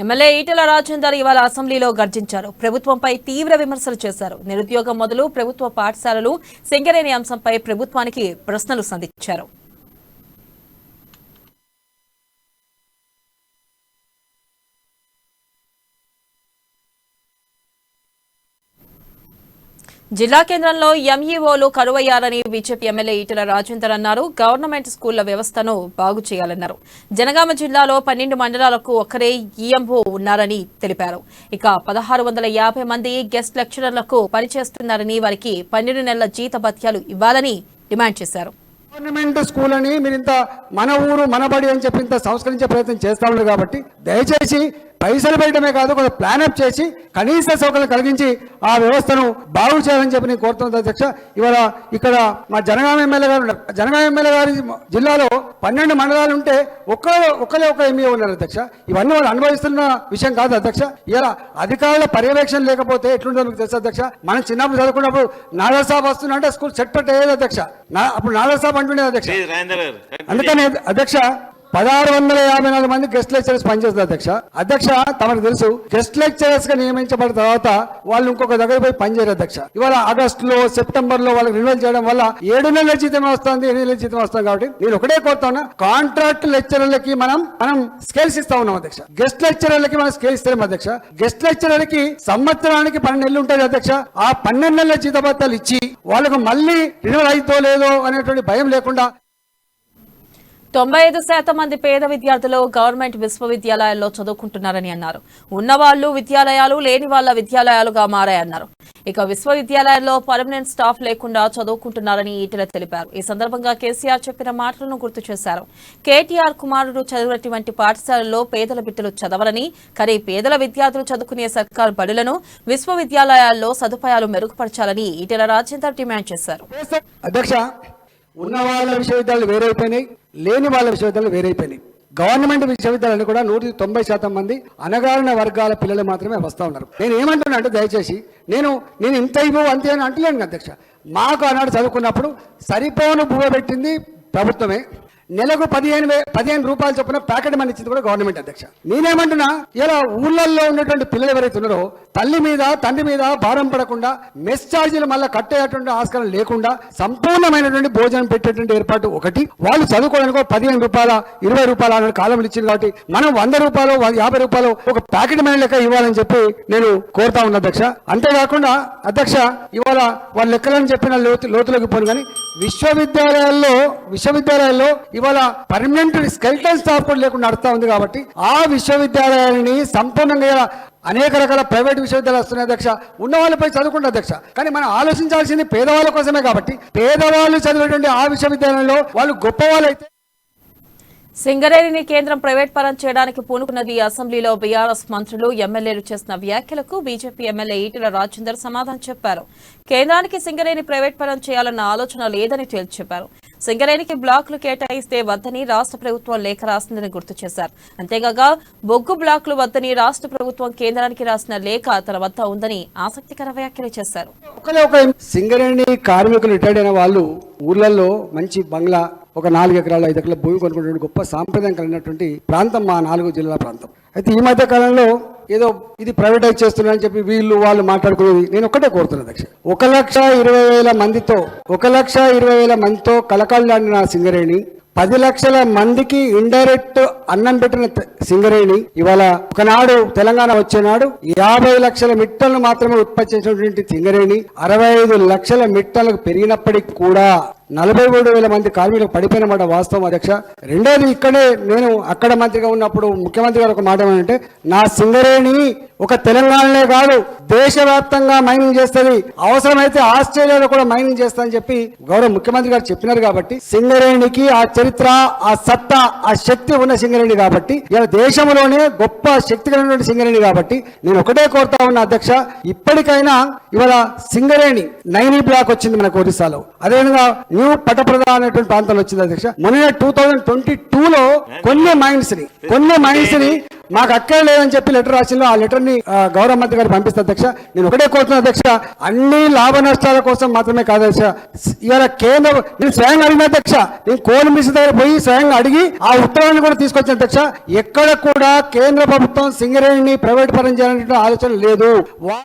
MLA Etela Rajender ఇవాళ అసెంబ్లీలో గర్జించారు. ప్రభుత్వంపై తీవ్ర విమర్శలు చేశారు. నిరుద్యోగం మొదలు ప్రభుత్వ పాఠశాలలు సింగరేణి అంశంపై ప్రభుత్వానికి ప్రశ్నలు సంధించారు. జిల్లా కేంద్రంలో ఎంఈఓలు కరువయ్యారని బీజేపీ ఎమ్మెల్యే ఈటెల రాజేందర్ అన్నారు. గవర్నమెంట్ స్కూళ్ల వ్యవస్థను బాగు చేయాలన్నారు. జనగామ జిల్లాలో 12 మండలాలకు ఒక్కరే ఈఎంఓ ఉన్నారని తెలిపారు. ఇక 1650 మంది గెస్ట్ లెక్చరర్లకు పనిచేస్తున్నారని వారికి 12 నెలల జీత భత్యాలు ఇవ్వాలని డిమాండ్ చేశారు. గవర్నమెంట్ స్కూల్ అని మీరు ఇంత మన ఊరు మనబడి అని చెప్పి ఇంత సంస్కరించే ప్రయత్నం చేస్తా ఉన్నారు కాబట్టి దయచేసి పైసలు పెట్టడమే కాదు కొంత ప్లాన్ అప్ చేసి కనీస సౌకర్యాలు కలిగించి ఆ వ్యవస్థను బాగు చేయాలని చెప్పి నేను కోరుతున్నాను అధ్యక్ష. ఇవాళ ఇక్కడ మా జనగామ ఎమ్మెల్యే గారి జిల్లాలో 12 మండలాలు ఉంటే ఒక్కరే ఒక ఎంఈఓ ఉన్నారు అధ్యక్ష. ఇవన్నీ వాళ్ళు అనుభవిస్తున్న విషయం కాదు అధ్యక్ష. ఇలా అధికారుల పర్యవేక్షణ లేకపోతే ఎట్లుంటుందో మీకు తెలుసు అధ్యక్ష. మనం చిన్నప్పుడు చదువుకున్నప్పుడు నాదర్ సాబ్ వస్తున్నా అంటే స్కూల్ సెట్ పెట్టేది అధ్యక్ష. అప్పుడు నాదర్ సాబ్ అంటుండేది అధ్యక్ష. అందుకని అధ్యక్ష 1654 మంది గెస్ట్ లెక్చరర్స్ పనిచేస్తారు అధ్యక్ష. తమకు తెలుసు గెస్ట్ లెక్చరర్స్ గా నియమించబడిన తర్వాత వాళ్ళు ఇంకొక దగ్గర పోయి పనిచేయరు అధ్యక్ష. ఇవాళ ఆగస్టులో సెప్టెంబర్ లో వాళ్ళకి రిన్యూవల్ చేయడం వల్ల 7 నెలల జీతం వస్తుంది, 8 నెలల జీతం వస్తుంది. కాబట్టి నేను ఒకటే కోరుతా ఉన్నా, కాంట్రాక్ట్ లెక్చరర్లకి మనం స్కేల్స్ ఇస్తా ఉన్నాం అధ్యక్ష. గెస్ట్ లెక్చరర్లకి మనం స్కేల్ ఇస్తాం అధ్యక్ష. గెస్ట్ లెక్చరర్కి సంవత్సరానికి 12 నెలలు ఉంటుంది అధ్యక్ష. ఆ 12 నెలల జీతభత్యాలు ఇచ్చి వాళ్ళకు మళ్ళీ రిన్యూవల్ అయితో లేదో అనేటువంటి భయం లేకుండా 95% మంది పేద విద్యార్థులు గవర్నమెంట్ విశ్వవిద్యాలయాల్లో చదువుకుంటున్నారని అన్నారు. ఉన్నవాళ్లు విద్యాలయాలు, లేని వాళ్ల విద్యాలయాలుగా మారాయన్నారు. ఇక విశ్వవిద్యాలయాల్లో పర్మనెంట్ స్టాఫ్ లేకుండా చదువుకుంటున్నారని ఈటెల తెలిపారు. ఈ సందర్భంగా కేసీఆర్ చెప్పిన మాటలను గుర్తు చేశారు. కేటీఆర్ కుమారుడు చదివినటువంటి పాఠశాలల్లో పేదల బిడ్డలు చదవరని, కానీ పేదల విద్యార్థులు చదువుకునే సర్కారు బడులను విశ్వవిద్యాలయాల్లో సదుపాయాలు మెరుగుపరచాలని ఈటెల రాజేందర్ డిమాండ్ చేశారు. ఉన్న వాళ్ళ విశ్వవిద్యాలయాలు వేరైపోయినాయి, లేని వాళ్ళ విశ్వవిద్యాలయాలు వేరైపోయినాయి. గవర్నమెంట్ విశ్వవిద్యాలయాలు కూడా 190% మంది అణగారిన వర్గాల పిల్లలు మాత్రమే వస్తూ ఉన్నారు. నేను ఏమంటున్నా అంటే దయచేసి నేను ఇంత ఇవ్వు అంతే అని అంటలేను అధ్యక్ష. మాకు ఆనాడు చదువుకున్నప్పుడు సరిపోను భూమి పెట్టింది ప్రభుత్వమే. నెలకు 15 రూపాయలు చొప్పున ప్యాకెట్ మనీ ఇచ్చింది కూడా గవర్నమెంట్ అధ్యక్ష. నేనేమంటున్నా, ఇలా ఊళ్ళల్లో ఉన్నటువంటి పిల్లలు ఎవరైతే ఉన్నారో తల్లి మీద తండ్రి మీద భారం పడకుండా మెస్ ఛార్జీలు మళ్ళీ కట్టేటువంటి ఆస్కారం లేకుండా సంపూర్ణమైనటువంటి భోజనం పెట్టేటువంటి ఏర్పాటు ఒకటి. వాళ్ళు చదువుకోవడానికి 15 రూపాయల 20 రూపాయల అనే కాలంలో ఇచ్చింది కాబట్టి మనం 100 రూపాయలు 50 రూపాయలు ఒక ప్యాకెట్ మనీ లెక్క ఇవ్వాలని చెప్పి నేను కోరుతా ఉన్నా అధ్యక్ష. అంతేకాకుండా అధ్యక్ష ఇవాళ వాళ్ళ లెక్కలని చెప్పిన లోతులోకి పోను కానీ విశ్వవిద్యాలయాల్లో ఇవాళ పర్మనెంట్ స్కెల్టన్ స్టాఫ్ కూడా లేకుండా నడుస్తా ఉంది. కాబట్టి ఆ విశ్వవిద్యాలయాన్ని సంపూర్ణంగా అనేక రకాల ప్రైవేట్ విశ్వవిద్యాలయాలు వస్తున్నాయి అధ్యక్ష. ఉన్న వాళ్ళపై చదువుకుంటే అధ్యక్ష. కానీ మనం ఆలోచించాల్సింది పేదవాళ్ళ కోసమే. కాబట్టి పేదవాళ్ళు చదివేటువంటి ఆ విశ్వవిద్యాలయంలో వాళ్ళు గొప్పవాళ్ళైతే సింగరేణిని కేంద్రం ప్రైవేట్ పరం చేయడానికి పూనుకున్నది. అసెంబ్లీలో బీఆర్ఎస్ మంత్రులు, ఎమ్మెల్యేలు చేసిన వ్యాఖ్యలకు బీజేపీ ఎమ్మెల్యే ఈటెల రాజేందర్ సమాధానం చెప్పారు. కేంద్రానికి సింగరేణి ప్రైవేట్ పరం చేయాలన్న ఆలోచన లేదని తేల్చి చెప్పారు. సింగరేణికి బ్లాకులు కేటాయిస్తే వద్దని రాష్ట్ర ప్రభుత్వం లేఖ రాసిందని గుర్తు చేశారు. అంతేగాక బొగ్గు బ్లాకులు వద్దని రాష్ట్ర ప్రభుత్వం కేంద్రానికి రాసిన లేఖ తన వద్ద ఉందని ఆసక్తికర వ్యాఖ్యలు చేశారు. సింగరేణి కార్మికులు రిటైర్డ్ అయిన వాళ్ళు ఊర్లలో మంచి బంగ్లా, ఒక 4 ఎకరాలు 5 ఎకరాల భూమి కొనుక్కున్నటువంటి గొప్ప సాంప్రదాయం కలిగినటువంటి ప్రాంతం మా 4 జిల్లాల ప్రాంతం. అయితే ఈ మధ్య కాలంలో ఏదో ఇది ప్రైవేటైజ్ చేస్తున్నారని చెప్పి వాళ్ళు మాట్లాడుకునేది నేను ఒక్కటే కోరుతున్నాను అధ్యక్ష. 1,20,000 మందితో కలకాలాడిన సింగరేణి, 10 లక్షల మందికి ఇండైరెక్ట్ అన్నం పెట్టిన సింగరేణి ఇవాళ ఒకనాడు తెలంగాణ వచ్చేనాడు 50 లక్షల మిట్టలను మాత్రమే ఉత్పత్తి చేసినటువంటి సింగరేణి 65 లక్షల మిట్టలకు పెరిగినప్పటికీ కూడా 43,000 మంది కార్మికులకు పడిపోయిన మాట వాస్తవం అధ్యక్ష. రెండోది, ఇక్కడే నేను అక్కడ మంత్రిగా ఉన్నప్పుడు ముఖ్యమంత్రి గారు ఒక మాట ఏమంటే, నా సింగరేణి ఒక తెలంగాణలో కాదు దేశవ్యాప్తంగా మైనింగ్ చేస్తుంది, అవసరమైతే ఆస్ట్రేలియాలో కూడా మైనింగ్ చేస్తా అని చెప్పి గౌరవ ముఖ్యమంత్రి గారు చెప్పినారు. కాబట్టి సింగరేణికి ఆ చరిత్ర, ఆ సత్తా, ఆ శక్తి ఉన్న సింగరేణి కాబట్టి ఇలా దేశంలోనే గొప్ప శక్తి కలిగినటువంటి సింగరేణి కాబట్టి నేను ఒకటే కోరుతా ఉన్నా అధ్యక్ష, ఇప్పటికైనా ఇవాళ సింగరేణి 9 బ్లాక్ వచ్చింది మనకు ఒరిస్సాలో. అదేవిధంగా న్యూ పటప్రద అనేటువంటి ప్రాంతంలో వచ్చింది అధ్యక్ష. మొన్న 2022లో కొన్ని మైన్స్ ని మాకు అక్కడ లేదని చెప్పి లెటర్ రాసిందో ఆ లెటర్ ని గౌరవ మంత్రి గారికి పంపిస్తా అధ్యక్ష. నేను ఒకటే కోరుతున్నా అధ్యక్ష, అన్ని లాభ నష్టాల కోసం మాత్రమే కాదు అధ్యక్ష. ఇవాళ నేను స్వయంగా అడిగిన అధ్యక్ష, నేను కోల్ మిషన్ దగ్గర పోయి స్వయంగా అడిగి ఆ ఉత్తరాన్ని కూడా తీసుకొచ్చిన అధ్యక్ష. ఎక్కడ కూడా కేంద్ర ప్రభుత్వం సింగరేణిని ప్రైవేట్ పరం చేయాలనే ఆలోచన లేదు.